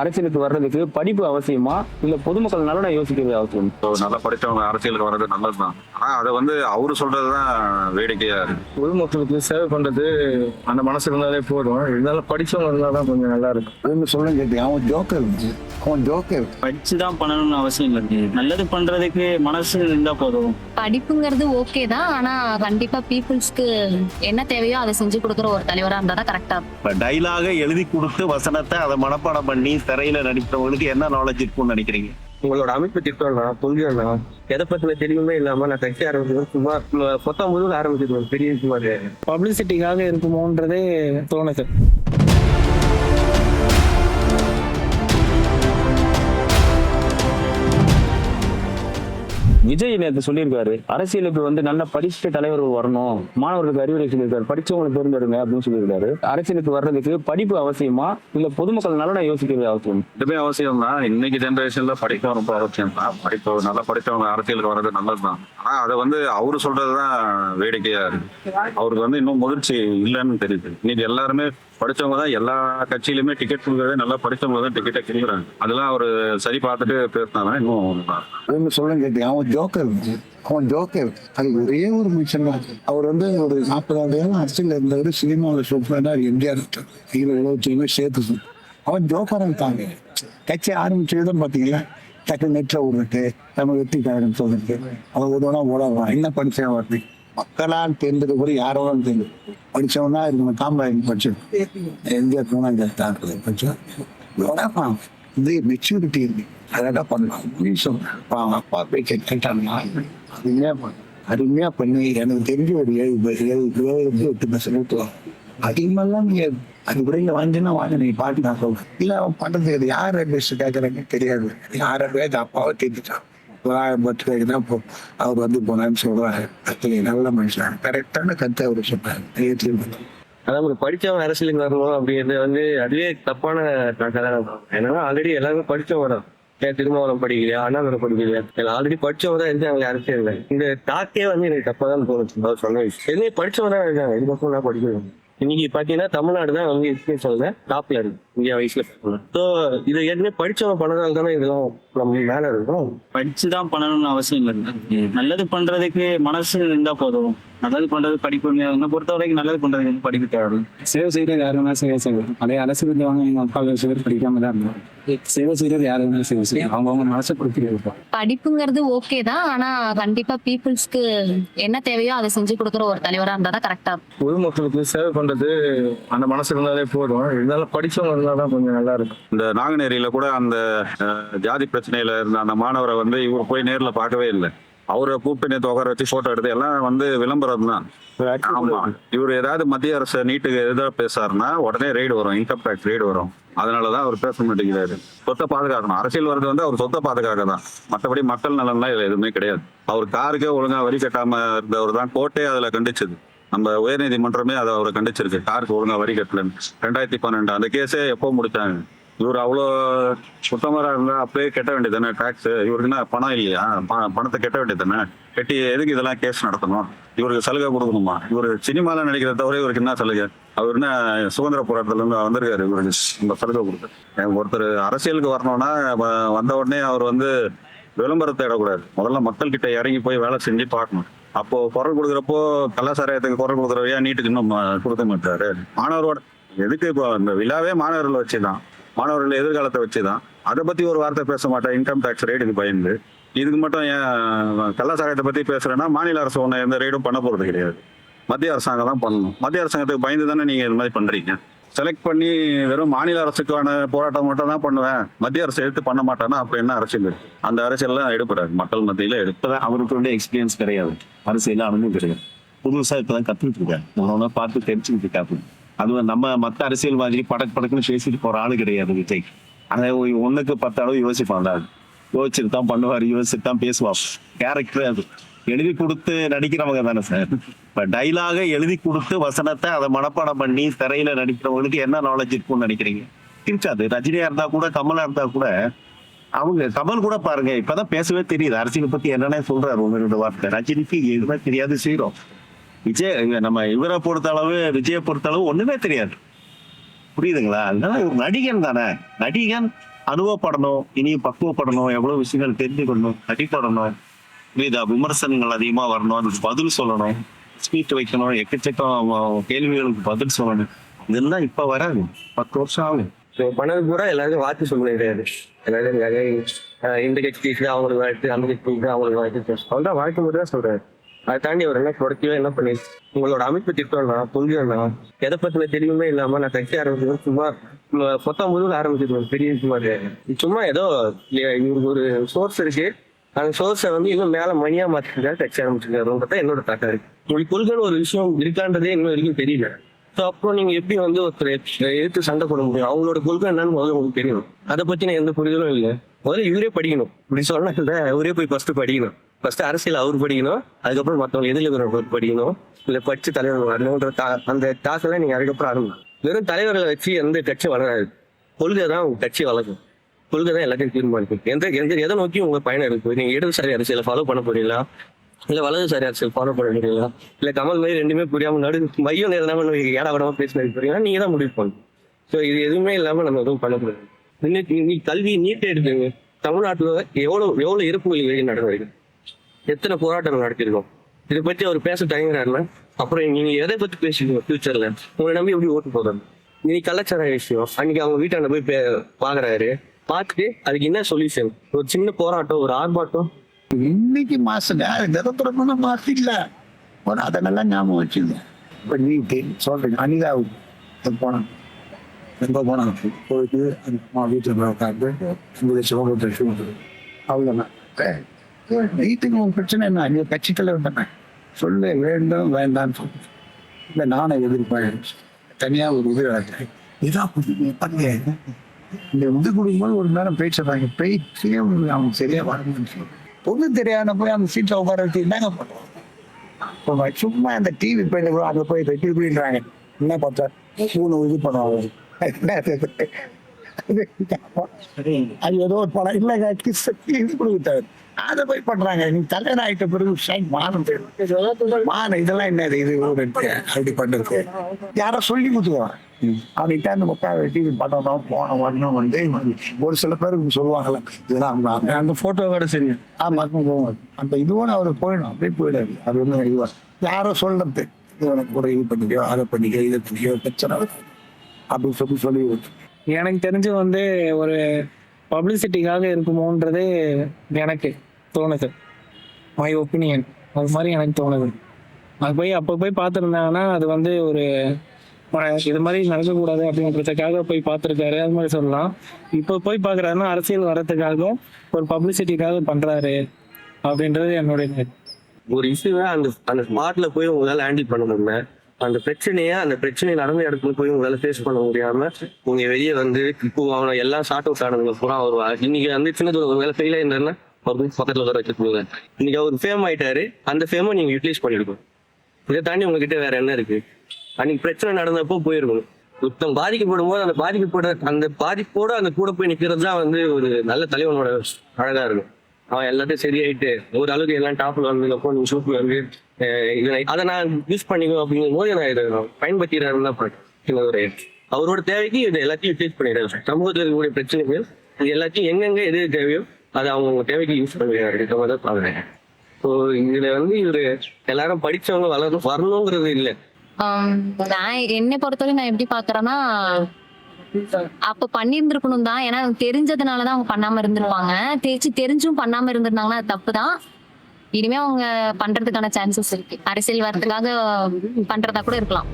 அரசியலுக்கு வர்றதுக்கு படிப்பு அவசியமா இல்ல பொதுமக்கள் நலனை யோசிக்கிறது அவசியம்? இப்போ நல்லா படிச்சவங்க அரசியலுக்கு வர்றது நல்லதுதான். ஆனா அதை அவரு சொல்றதுதான் வேடிக்கையா இருக்கு. பொதுமக்களுக்கு சேவை பண்றது அந்த மனசு இருந்தாலே போதும். இருந்தாலும் படிச்சவங்க இருந்தாதான் கொஞ்சம் நல்லா இருக்கும். சொல்ல கேட்டு அவன் ஜோக்கர் படிச்சுதான் பண்ணணும்னு அவசியம் இல்லை. நல்லது பண்றதுக்கு மனசு இருந்தா போதும். படிப்புங்கிறது ஓகே தான், ஆனா கண்டிப்பா பீப்புள்ஸ்க்கு என்ன தேவையோ அதை செஞ்சு கொடுக்குற ஒரு தலைவரா இருந்தா தான் கரெக்டா இருக்கும். இப்ப டைலாக எழுதி கொடுத்து வசனத்தை அதை மனப்பாடம் பண்ணி திரையில நடிக்கிறவங்களுக்கு என்ன நாலேஜ் இருக்கும்னு நினைக்கிறீங்க? உங்களோட அமைப்பு திட்டம்னா கொள்கைனா எதை பத்தின தெரியுமே இல்லாம நான் கட்சி ஆரம்பிச்சது சும்மா 19 ஆரம்பிச்சிருவேன். பெரிய சும்மா பப்ளிசிட்டிக்காக இருக்குமோன்றதே தோணுது. விஜய் நேற்று சொல்லியிருக்காரு, அரசியலுக்கு நல்ல படிச்சுட்ட தலைவர்கள் வரணும், மாணவர்களுக்கு அறிவுரை சொல்லியிருக்காரு, படிச்சவங்களை தேர்ந்தெடுங்க அப்படின்னு சொல்லியிருக்காரு. அரசியலுக்கு வர்றதுக்கு படிப்பு அவசியமா இல்ல பொதுமக்கள் நலனை யோசிக்கிறது அவசியம்? இதுவே அவசியம் தான். இன்னைக்கு ஜெனரேஷன்ல படிக்க ரொம்ப அவசியம் தான். படிப்பு நல்லா படிச்சவங்க அரசியலுக்கு வர்றது நல்லதுதான். ஆனா அதை அவரு சொல்றதுதான் வேடிக்கையா இருக்கு. அவருக்கு இன்னும் முதிர்ச்சி இல்லைன்னு தெரியுது. இன்னைக்கு எல்லாருமே படிச்சவங்க தான் எல்லா கட்சியிலுமே டிக்கெட் கொடுக்கறதே நல்லா படிச்சவங்க தான் டிக்கெட்டை கொடுக்குறாங்க. அதெல்லாம் அவரு சரி பார்த்துட்டு பேசினாதான் இன்னும் சொல்ல கேட்டு அவன் ஜோக்கர் அது ஒரே ஒரு மிஷன் தான். அவர் ஒரு 40 அரசியல் இருந்தவர். சினிமாவில் சூப்பராக எம்ஜிஆர் 75 சேர்த்து அவன் ஜோக்கரா இருக்காங்க. கட்சி ஆரம்பிச்சதும் பாத்தீங்களா, டக்கு நெட்ல விடுறது, நம்ம வெற்றிக்காரன் சொல்லிட்டு அவன் உதவனா ஓடலாம். என்ன படிச்சவன் வருது மக்களால் தேர்ந்தது கூட யாரோட தெரியும். படிச்சவனா இருக்கணும். காமராஜ் படிச்சோம், எம்ஜிஆர் படிச்சோம். இது மெச்சூரிட்டி இருக்கு. அதான் பண்ணலாம். அப்பா பேச்ச கேட்டாங்கன்னா அருமையா பண்ணி எனக்கு தெரிஞ்ச ஒரு 7-8% அதிகமாலாம் நீங்க அது கூட இங்க வாங்கினா வாங்க நீ பாட்டு நான் சொல்றேன். இல்ல அவன் பண்றது யார் அட்வைஸ் கேட்கறாங்க தெரியாது. யார் அட்வைஸ் அப்பாவை தெரிஞ்சுட்டான். தான் அவர் போனான்னு சொல்றாரு. நல்ல மனுஷன், கரெக்டான கருத்தை அவர் சொன்னார். அதாவது படிச்சவன் அரசியலுக்கு வரணும் அப்படிங்கிறது அதுவே தப்பான கதை. ஏன்னா ஆல்ரெடி எல்லாருமே படிச்சவங்க தான். திருமாவளம் படிக்கலையா, அண்ணாதுரை படிக்கலையா, ஆல்ரெடி படிச்சவங்க தான் இருந்து அரசியல் இல்லை. இந்த டாக்கே எனக்கு தப்பா தான் தோணுச்சு. அவர் சொன்ன விஷயம் எதுவுமே படிச்சவங்க தான் இருக்காங்க. இது பக்கம் நான் படிக்கணும். இன்னைக்கு பாத்தீங்கன்னா தமிழ்நாடு தான் எஜுகேஷன்ல டாப்ல இருக்கு இந்தியா வயசுல. ஸோ இதை ஏற்கனவே படிச்சவங்க பண்ணதால தானே இதெல்லாம் நம்ம மேல இருக்கும். படிச்சுதான் பண்ணணும்னு அவசியம் இல்லை. நல்லது பண்றதுக்கு மனசு இருந்தா போதும். நல்லது பண்றது படிப்பு. என்னை பொறுத்த வரைக்கும் நல்லது பண்றதுக்கு படிப்பு தேவை. சேவை செய்யறது யாருன்னா சேவை செய்யணும். அதே அரசியல் வாங்க எங்க அப்பா பேர் படிக்காம தான் இருந்தோம். சேவை செய்யறது யாருன்னா சேவை செய்யும். அவங்க மனசை கொடுக்கிறது. படிப்புங்கிறது ஓகே தான், ஆனா கண்டிப்பா பீப்புள்ஸ்க்கு என்ன தேவையோ அதை செஞ்சு கொடுக்குற ஒரு தலைவரா இருந்தா தான் கரெக்டா இருக்கும். பொதுமக்களுக்கு சேவை பண்றது அந்த மனசு இருந்தாலே போதும். இருந்தாலும் படிச்சவங்க இருந்தாதான் கொஞ்சம் நல்லா இருக்கும். இந்த நாங்குநேரியில கூட அந்த ஜாதி பிரச்சனையில இருந்த அந்த மாணவரை இவர் போய் நேர்ல பார்க்கவே இல்லை. அவரை கூப்பிட்டு நேற்று உட்கார வச்சு போட்டோ எடுத்து எல்லாம் விளம்பரம் தான். ஆமா, இவர் ஏதாவது மத்திய அரசு நீட்டுக்கு எதாவது பேசாருன்னா உடனே ரெய்டு வரும், இன்கம் டேக்ஸ் ரெய்டு வரும். அதனாலதான் அவர் பேச மாட்டேங்கிறாரு. சொத்தை பாதுகாக்கணும். அரசியல் வர்றது அவர் சொத்தை பாதுகாக்க தான். மற்றபடி மக்கள் நலன்லாம் இதுல எதுவுமே கிடையாது. அவர் காருக்கே ஒழுங்கா வரி கட்டாம இருந்தவர் தான் கோர்ட்டே அதுல கண்டிச்சது. நம்ம உயர்நீதிமன்றமே அதை அவரை கண்டிச்சிருக்கு. காருக்கு ஒழுங்கா வரி கட்டலன்னு 2012 அந்த கேஸே எப்போ முடிச்சாங்க. இவர் அவ்வளோ சுத்தமாக இருந்தா அப்பயே கட்ட வேண்டியது தானே டாக்ஸ். இவருக்குன்னா பணம் இல்லையா? பணத்தை கட்ட வேண்டியது தானே. கட்டி எதுக்கு இதெல்லாம் கேஸ் நடத்தணும்? இவருக்கு சலுகை கொடுக்கணுமா? இவர் சினிமால நடிக்கிறத தவிர இவருக்கு என்ன சலுகை? அவர் என்ன சுதந்திர போராட்டத்துல இருந்து வந்திருக்காரு இவருக்கு இந்த சலுகை கொடுத்து? ஒருத்தர் அரசியலுக்கு வரணும்னா வந்த உடனே அவர் விளம்பரத்தை இடக்கூடாது. முதல்ல மக்கள் கிட்ட இறங்கி போய் வேலை செஞ்சு பார்க்கணும். அப்போ குரல் கொடுக்குறப்போ கலாச்சாரத்துக்கு குரல் கொடுக்குறவையா நீட்டுக்கு இன்னும் கொடுக்க மாட்டாரு. மாணவரோட எதுக்கு இப்போ இந்த விழாவே மாணவர்களை வச்சுதான், மாணவர்கள் எதிர்காலத்தை வச்சுதான். அதை பத்தி ஒரு வார்த்தை பேச மாட்டேன். இன்கம் டேக்ஸ் ரெய்டுக்கு பயந்து இதுக்கு மட்டும் ஏன் கலாச்சாரத்தை பத்தி பேசுறேன்னா, மாநில அரசு ஒண்ணு எந்த ரெய்டும் பண்ண போறது கிடையாது. மத்திய அரசாங்கம் தான் பண்ணணும். மத்திய அரசாங்கத்துக்கு பயந்து தானே நீங்க இது மாதிரி பண்றீங்க. செலக்ட் பண்ணி வெறும் மாநில அரசுக்கான போராட்டம் மட்டும் தான் பண்ணுவேன், மத்திய அரசு எடுத்து பண்ண மாட்டேன்னா அப்ப என்ன அரசியல்? அந்த அரசியல்லாம் எடுப்படாது. மக்கள் மத்தியில எடுப்பதான். அவருக்கு எக்ஸ்பீரியன்ஸ் கிடையாது, அரசியல அனுபவம் கிடையாது. புதுசா இப்பதான் கத்துக்கிட்டு இருக்காங்க, பார்த்து தெரிஞ்சுக்கிட்டு இருக்காங்க. அது நம்ம மத்த அரசியல்வாதி படக்குன்னு பேசிட்டு போற ஆளு கிடையாது விஜய். அதை 1க்கு 10 அளவு யோசிப்பாங்க. யோசிச்சுட்டு தான் பண்ணுவார், யோசிச்சுட்டு தான் பேசுவார். கேரக்டர் அது எழுதி கொடுத்து நடிக்கிறவங்க தானே சார். இப்ப டைலாக எழுதி கொடுத்து வசனத்தை அதை மனப்பாடம் பண்ணி திரையில நடிக்கிறவங்களுக்கு என்ன நாலேஜ் இருக்கும்னு நினைக்கிறீங்க? இருக்காது. ரஜினியா இருந்தா கூட, கமலா இருந்தா கூட, அவங்க கமல் கூட பாருங்க இப்பதான் பேசவே தெரியுது. அரசியல் பத்தி என்னன்னே சொல்றாரு 1-2 வார்த்தை. ரஜினிக்கு எதுவுமே தெரியாது, செய்யறோம். விஜய் நம்ம இவரை பொறுத்த அளவு, விஜயை பொறுத்த அளவு ஒண்ணுமே தெரியாது. புரியுதுங்களா? அதனால ஒரு நடிகன் தானே, நடிகன் அனுபவப்படணும், இனியும் பக்குவப்படணும், எவ்வளவு விஷயங்கள் தெரிஞ்சுக்கணும், அடிப்படணும், புரியுதா? விமர்சனங்கள் அதிகமா வரணும், அதுக்கு பதில் சொல்லணும், ஸ்பீச் வைக்கணும், எக்கச்சக்கம் கேள்விகளுக்கு பதில் சொல்லணும். இதெல்லாம் இப்ப வராது, 10 வருஷம் ஆகும். பண்ணது பூரா எல்லாருக்கும் வாக்கு சொல்ல கிடையாது. எல்லாரும் இந்த கட்சி அவங்களுக்கு வாழ்த்து, அந்த கட்சி அவங்களுக்கு வாழ்த்து, அவன்தான் வாழ்க்கை மட்டும் தான் சொல்றாரு. அதை தாண்டி அவர் என்ன தொடர்ச்சியா என்ன பண்ணி உங்களோட அமைப்பு திட்டம்னா புரியும்னா எதை பத்தின தெரியுமே இல்லாம நான் கட்சி ஆரம்பிச்சது சும்மா 19 ஆரம்பிச்சிருக்கேன். பெரிய சும்மா சும்மா ஏதோ இவருக்கு ஒரு சோர்ஸ் இருக்கு, அந்த சோர்ஸை வந்து இன்னும் மேல மணியா மாத்திருக்காரு கட்சி ஆரம்பிச்சிருக்காரு. என்னோட தாக்கம் இருக்கு. உங்களுக்கு கொள்கைன்னு ஒரு விஷயம் இருக்கான்றதே இன்னும் வரைக்கும் தெரியல. ஸோ அப்புறம் நீங்க எப்படி வந்து ஒருத்தர் எடுத்து சண்டை போட முடியும்? அவங்களோட கொள்கை என்னன்னு முதல்ல உங்களுக்கு தெரியும். அதை பத்தின எந்த புரிதலும் இல்லை. முதல்ல இவரே படிக்கணும். இப்படி சொன்னா அவரே போய் ஃபர்ஸ்ட் படிக்கணும். ஃபர்ஸ்ட் அரசியல் அவர் படிக்கணும், அதுக்கப்புறம் மற்றவங்க எதிர்ப்பு படிக்கணும், இல்லை படிச்சு தலைவர் வரணுன்ற அந்த தாக்கெல்லாம் நீங்க அதுக்கப்புறம் ஆரம்பிக்கும். வெறும் தலைவர்களை வச்சு எந்த கட்சி வளராது. கொள்கை தான் உங்க கட்சி வளர்க்கும். கொள்கை தான் எல்லாத்தையும் தீர்மானிக்கும். எதை நோக்கி உங்க பயணம் இருக்கு? நீங்க இடதுசாரி அரசியலை ஃபாலோ பண்ண போறீங்களா, இல்ல வலதுசாரி அரசியல் ஃபாலோ பண்ண போறீங்களா, இல்ல கமல் மாதிரி ரெண்டுமே புரியாம நடு மையம் நேரம் ஏடாவிடமா பேசினது போறீங்கன்னா நீங்க தான் முடிவு பண்ணணும். ஸோ இது எதுவுமே இல்லாம நம்ம எதுவும் பண்ண முடியாது. நீ கல்வி நீட்டை எடுத்துங்க. தமிழ்நாட்டுல எவ்வளவு இறப்புகள் வெளியே நடந்திருக்கு, எத்தனை போராட்டங்கள் நடத்திருக்கோம். இதை பத்தி அவர் பேச தயங்குறாருன்னா அப்புறம் நீங்க எதை பத்தி பேசிக்கணும்? ஃபியூச்சர்ல உங்களை நம்பி எப்படி ஓட்டு போடுறாங்க? இன்னைக்கு கலாச்சார விஷயம், அன்னைக்கு அவங்க வீட்டாண்ட போய் பாக்குறாரு, பார்த்துட்டு அதுக்கு என்ன சொல்யூஷன்? ஒரு சின்ன போராட்டம், ஒரு ஆர்ப்பாட்டம். இன்னைக்கு மாசுங்க தினத்துறமான மாசு இல்ல. அதெல்லாம் ஞாபகம் வச்சுங்க. இப்ப நீட்டு சொல்றீங்க, அனிதாவுக்கு போனாங்க, எங்க போனாங்க போயிட்டு அந்த வீட்டுல உட்காந்து அவ்வளவுதான். நீட்டுக்கு ஒரு பிரச்சனை என்ன? நீ கட்சிக்கல தானே சொல்ல வேண்டும் வேண்டாம்னு சொல்லு. இல்ல நானே எதிர்ப்பேன், தனியா ஒரு இது இதான் பண்ண இந்த இது கொடுக்கும்போது ஒரு நேரம் பேசுறாங்க, பேச்சே அவங்க சரியா வரணும்னு பொண்ணு தெரியாத போய் அந்த சீட்ல உட்கார வச்சு என்னங்க பண்ணுவாங்க? சும்மா அந்த டிவி போய் அங்க போய் இப்படின்றாங்க. என்ன பார்த்தா இது பண்ணுவாங்க. அது ஏதோ ஒரு படம் இல்லைங்க, இது கொடுத்தாரு, அதை போய் பண்றாங்க. நீ தலைவர் ஆயிட்ட பிறகு மான இதெல்லாம் என்னது இது அப்படி பண்றது? யாரோ சொல்லி கொடுத்துருவாங்க. அவன்கிட்ட அந்த முக்கால் டிவி பண்ணணும் போன வரணும் வந்து ஒரு சில பேருக்கு சொல்லுவாங்கல்ல, இதெல்லாம் அந்த போட்டோவோட சரி ஆமா போவாங்க. அந்த இதுவோட அவரு போயிடும், அப்படியே போயிடாது. அது ஒன்றும் இதுவா யாரோ சொல்றது, உனக்கு கூட இது பண்ணிக்கோ, அதை பண்ணிக்கோ, இதை பண்ணிக்கோ, பிரச்சனை அப்படின்னு சொல்லி எனக்கு தெரிஞ்சு வந்து ஒரு பப்ளிசிட்டிக்காக இருக்குமோன்றது எனக்கு தோணுது. மை ஒப்பீனியன் அது மாதிரி எனக்கு தோணுது. அது போய் அப்போ போய் பார்த்துருந்தாங்கன்னா அது வந்து ஒரு இது மாதிரி நடக்கக்கூடாது அப்படின்றதுக்காக போய் பார்த்துருக்காரு, அது மாதிரி சொல்லலாம். இப்போ போய் பார்க்குறாருன்னா அரசியல் வரத்துக்காக ஒரு பப்ளிசிட்டிக்காக பண்ணுறாரு அப்படின்றது என்னுடைய ஒரு இஷ்யூவை அந்த ஸ்பாட்ல போய் உங்களால ஹேண்டில் பண்ண முடியல, அந்த பிரச்சனை நடந்த இடத்துல போய் உங்களால ஃபேஸ் பண்ண முடியாம உங்க வெளியே வந்து இப்போ அவனை எல்லாம் ஷார்ட் அவுட் ஆனதுக்கு அப்புறம் அவர் இன்னைக்கு வந்து சின்னது ஒரு வேலை ஃபெயில் ஆயிருந்தாருன்னா பக்கத்துல உதர வச்சுக்கோங்க. இன்னைக்கு அவர் ஃபேம் ஆயிட்டாரு, அந்த ஃபேமை நீங்க யூட்டிலைஸ் பண்ணிருக்கோம். இதை தாண்டி உங்ககிட்ட வேற என்ன இருக்கு? அன்னைக்கு பிரச்சனை நடந்தப்போ போயிருக்கணும். ஒருத்தன் பாதிக்கப்படும் போது அந்த பாதிப்போட அந்த கூட போய் நிக்கிறது தான் வந்து ஒரு நல்ல தலைவனோட அழகா இருக்கும். அவன் எல்லாத்தையும் சரியாயிட்டு ஒரு அளவுக்கு எல்லாம் டாப்ல வந்ததுக்கப்புறம் நீங்க சூப்பு வந்து அதை நான் யூஸ் பண்ணிக்கணும் அப்படிங்கும் போது நான் இதை பயன்படுத்திடுறேன்னு தான் பண்ணேன். அவரோட தேவைக்கு இதை எல்லாத்தையும் யூட்டிலைஸ் பண்ணிடுறேன். சமூகத்தில் இருக்கக்கூடிய பிரச்சனைகள் இது எல்லாத்தையும் எங்கெங்க எது தேவையோ அதை அவங்க தேவைக்கு யூஸ் பண்ணுறாரு தான் பாக்குறேன். ஸோ இதுல வந்து இவரு எல்லாரும் படிச்சவங்க வரணுங்கிறது இல்லை. நான் என்னை பொறுத்தவரை நான் எப்படி பாக்குறேன்னா அப்ப பண்ணியிருந்திருக்கணும் தான். ஏன்னா தெரிஞ்சதுனாலதான் அவங்க பண்ணாம இருந்திருப்பாங்க. தெரிஞ்சும் பண்ணாம இருந்திருந்தாங்கன்னா அது தப்பு தான். இனிமே அவங்க பண்றதுக்கான சான்சஸ் இருக்கு. அரசியல் வரதுக்காக பண்றதா கூட இருக்கலாம்.